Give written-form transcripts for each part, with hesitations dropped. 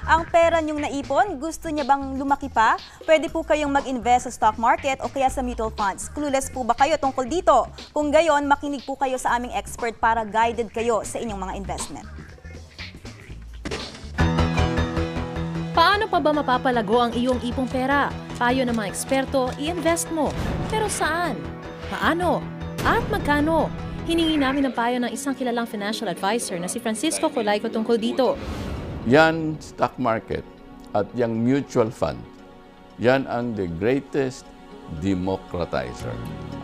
Ang pera niyong naipon, gusto niya bang lumaki pa? Pwede po kayong mag-invest sa stock market o kaya sa mutual funds. Clueless po ba kayo tungkol dito? Kung gayon, makinig po kayo sa aming expert para guided kayo sa inyong mga investment. Paano pa ba mapapalago ang iyong ipong pera? Payo ng mga eksperto, i-invest mo. Pero saan? Paano? At magkano? Hiningi namin ang payo ng isang kilalang financial advisor na si Francisco Colayco tungkol dito. Yan stock market at yung mutual fund, yan ang the greatest democratizer.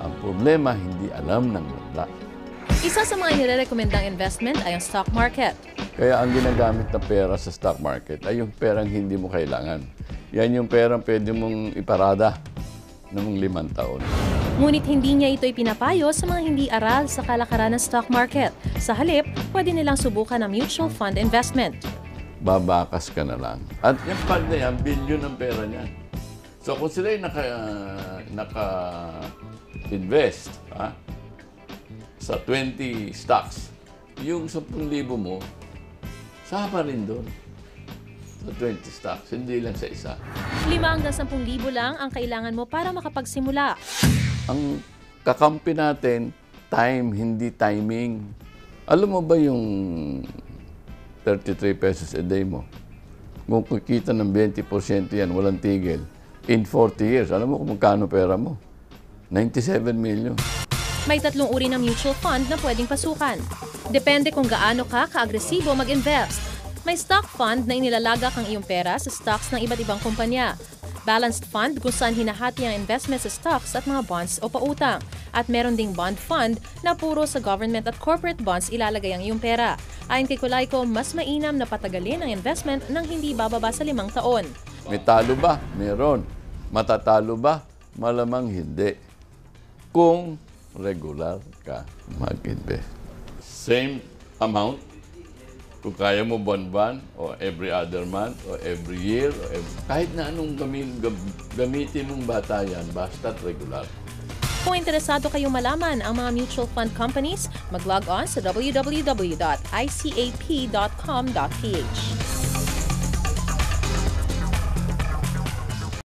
Ang problema, hindi alam ng wala. Isa sa mga inirekomendang investment ay ang stock market. Kaya ang ginagamit na pera sa stock market ay yung perang hindi mo kailangan. Yan yung perang pwede mong iparada ng 5 taon. Ngunit hindi niya ito ipinapayo sa mga hindi aral sa kalakaran ng stock market. Sa halip, pwede nilang subukan ang mutual fund investment. Babakas ka na lang. At yung fund na yan, bilyon ang pera niyan. So kung sila yung naka-invest sa 20 stocks, yung 10,000 mo, sama rin doon. Sa 20 stocks, hindi lang sa isa. 5 hanggang 10,000 lang ang kailangan mo para makapagsimula. Ang kakampi natin, time, hindi timing. Alam mo ba yung 33 pesos a day mo? Kung kikita ng 20% yan, walang tigil. In 40 years, alam mo kung magkano pera mo? 97 million. May 3 uri ng mutual fund na pwedeng pasukan. Depende kung gaano ka ka-agresibo mag-invest. May stock fund na inilalagak ang iyong pera sa stocks ng iba't ibang kumpanya. Balanced fund kung saan hinahati ang investment sa stocks at mga bonds o pautang. At meron ding bond fund na puro sa government at corporate bonds ilalagay ang iyong pera. Ayon kay Colayco, mas mainam na patagalin ang investment nang hindi bababa sa 5 taon. May talo ba? Meron. Matatalo ba? Malamang hindi. Kung regular ka mag-invest. Same amount. Kung kaya mo buwan-buwan, o every other month, o every year, o kahit na anong gamitin mong batayan, basta't regular. Kung interesado kayong malaman ang mga mutual fund companies, mag-log on sa www.icap.com.ph.